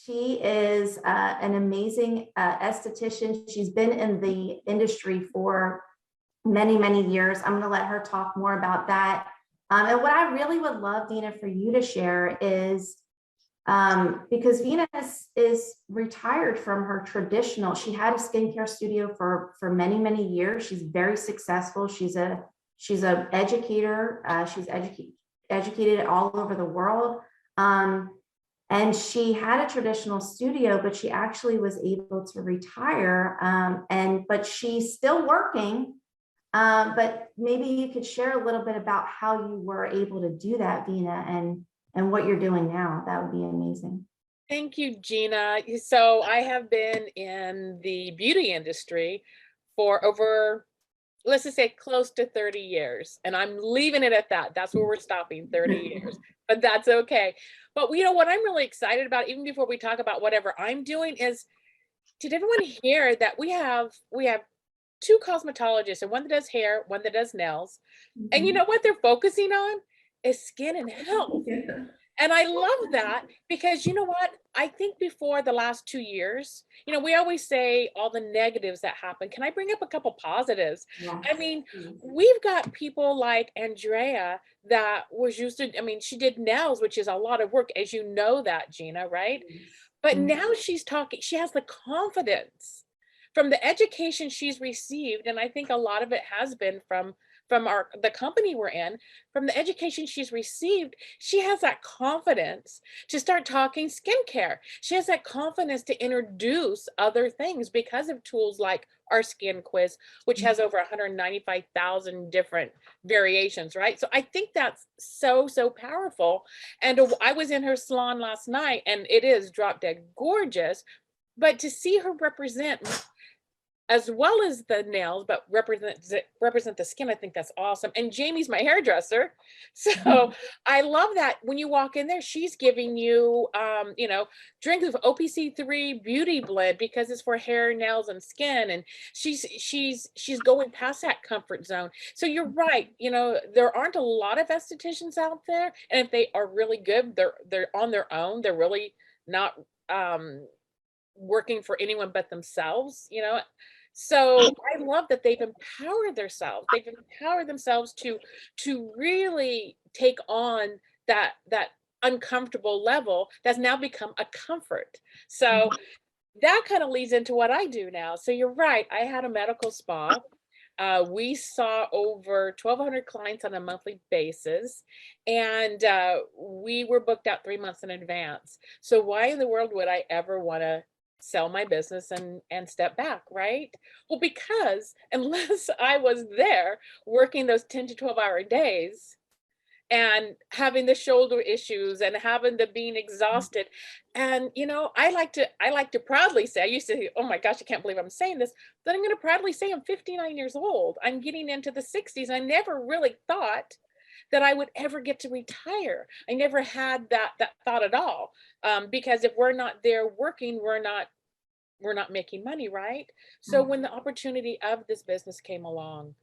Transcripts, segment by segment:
She is an amazing esthetician. She's been in the industry for many, many years. I'm going to let her talk more about that. And what I really would love, Vena, for you to share is because Vena is retired from her traditional. She had a skincare studio for many, many years. She's very successful. She's an educator. She's educated all over the world. And she had a traditional studio, but she actually was able to retire. But she's still working. But maybe you could share a little bit about how you were able to do that, Vena, and what you're doing now. That would be amazing. Thank you, Gina. So I have been in the beauty industry for over, let's just say close to 30 years. And I'm leaving it at that. That's where we're stopping, 30 years. But that's okay. But what I'm really excited about, even before we talk about whatever I'm doing, is did everyone hear that we have two cosmetologists, and one that does hair, one that does nails. And you know what they're focusing on is skin and health. And I love that because you know what? I think before the last 2 years, we always say all the negatives that happen. Can I bring up a couple positives? Yes. I mean, we've got people like Andrea that was used to, she did nails, which is a lot of work, as you know that, Gina, right? But now she's talking, she has the confidence from the education she's received, and I think a lot of it has been from the company we're in, from the education she's received. She has that confidence to start talking skincare. She has that confidence to introduce other things because of tools like our skin quiz, which has over 195,000 different variations, right? So I think that's so powerful. And I was in her salon last night, and it is drop dead gorgeous. But to see her represent as well as the nails, but represent the skin, I think that's awesome. And Jamie's my hairdresser, so I love that when you walk in there, she's giving you, drink of OPC3 beauty blend because it's for hair, nails, and skin, and she's going past that comfort zone. So you're right, there aren't a lot of estheticians out there, and if they are really good, they're on their own. They're really not working for anyone but themselves, So I love that they've empowered themselves. They've empowered themselves to really take on that uncomfortable level that's now become a comfort. So that kind of leads into what I do now. So you're right. I had a medical spa. We saw over 1,200 clients on a monthly basis, and we were booked out 3 months in advance. So why in the world would I ever want to sell my business and step back, right? Well, because unless I was there working those 10 to 12-hour days and having the shoulder issues and having the being exhausted, and I like to proudly say, I used to say, oh my gosh, I can't believe I'm saying this, but I'm going to proudly say I'm 59 years old. I'm getting into the 60s. I never really thought that I would ever get to retire. I never had that thought at all, because if we're not there working, we're not making money, right? So when the opportunity of this business came along,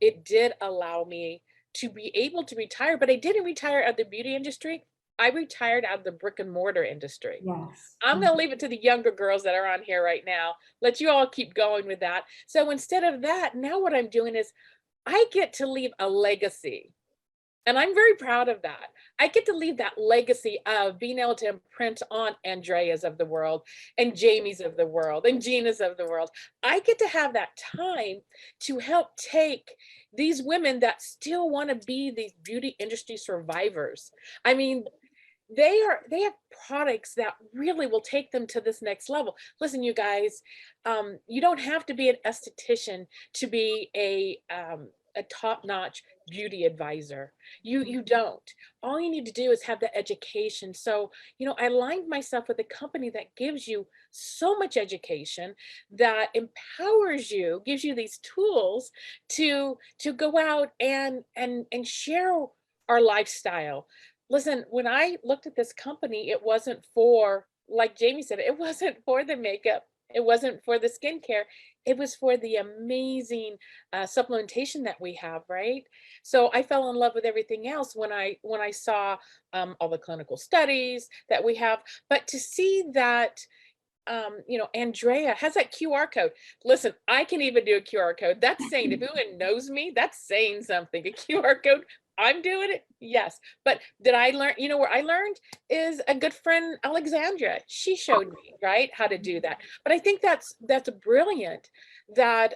it did allow me to be able to retire, but I didn't retire out of the beauty industry. I retired out of the brick and mortar industry. Yes. I'm going to leave it to the younger girls that are on here right now. Let you all keep going with that. So instead of that, now what I'm doing is I get to leave a legacy. And I'm very proud of that. I get to leave that legacy of being able to imprint on Andreas of the world and Jamie's of the world and Gina's of the world. I get to have that time to help take these women that still want to be these beauty industry survivors. I mean, they have products that really will take them to this next level. Listen, you guys, you don't have to be an esthetician to be a top-notch beauty advisor. You don't. All you need to do is have the education. So, I aligned myself with a company that gives you so much education, that empowers you, gives you these tools to go out and share our lifestyle. Listen, when I looked at this company, it wasn't for, like Jamie said, it wasn't for the makeup It wasn't for the skincare. It was for the amazing supplementation that we have, right? So I fell in love with everything else when I saw all the clinical studies that we have. But to see that you know, Andrea has that QR code. Listen, I can even do a QR code. That's saying if anyone knows me, that's saying something. A QR code, I'm doing it. Yes. But did I learn, you know, where I learned is a good friend, Alexandra. She showed me, right, how to do that. But I think that's brilliant that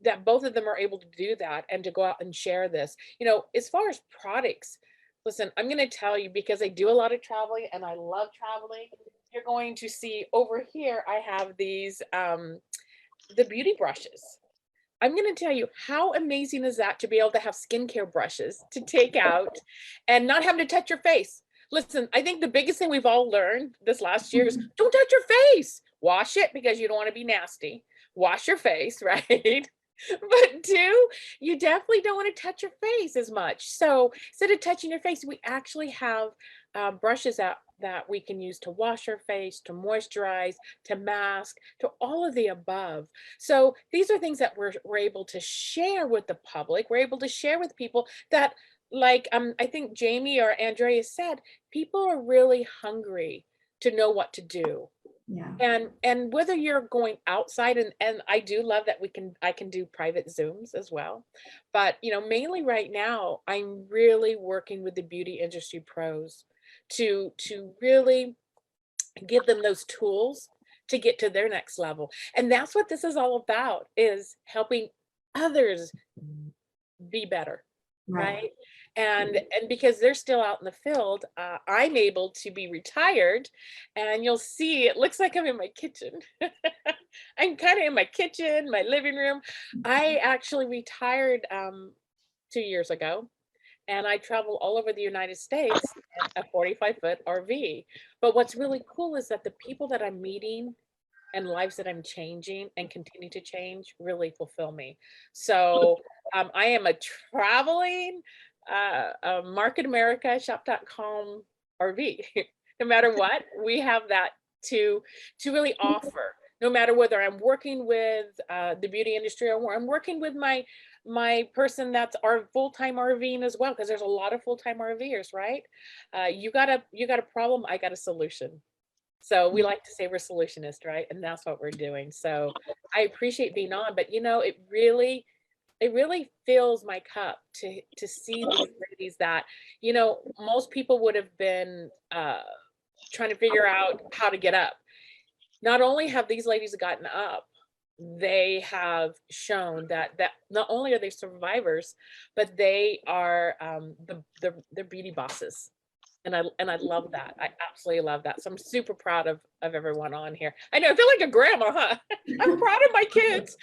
that both of them are able to do that and to go out and share this. You know, as far as products, listen, I'm going to tell you because I do a lot of traveling and I love traveling. You're going to see over here, I have these, the beauty brushes. I'm going to tell you how amazing is that to be able to have skincare brushes to take out and not having to touch your face. Listen, I think the biggest thing we've all learned this last year is don't touch your face. Wash it because you don't want to be nasty. Wash your face, right? But two, you definitely don't want to touch your face as much. So instead of touching your face, we actually have brushes that we can use to wash our face, to moisturize, to mask, to all of the above. So these are things that we're able to share with the public. We're able to share with people that, like I think Jamie or Andrea said, people are really hungry to know what to do. Yeah. And whether you're going outside, and I do love that I can do private Zooms as well. But you know, mainly right now, I'm really working with the beauty industry pros to really give them those tools to get to their next level. And that's what this is all about, is helping others be better. Right. Right. And because they're still out in the field, I'm able to be retired, and you'll see it looks like I'm in my kitchen. I'm kind of in my kitchen, my living room. I actually retired 2 years ago, and I travel all over the United States in a 45-foot RV. But what's really cool is that the people that I'm meeting and lives that I'm changing and continue to change really fulfill me. So I am a traveling Market America shop.com RV. No matter what, we have that to really offer. No matter whether I'm working with the beauty industry or I'm working with my person that's our full-time RVing as well, because there's a lot of full-time RVers, right? You got a problem, I got a solution. So we like to say we're solutionist, right? And that's what we're doing. So I appreciate being on, but you know, it really fills my cup to see these ladies that, you know, most people would have been trying to figure out how to get up. Not only have these ladies gotten up, they have shown that not only are they survivors, but they are the beauty bosses. And I love that. I absolutely love that. So I'm super proud of everyone on here. I know, I feel like a grandma, huh? I'm proud of my kids.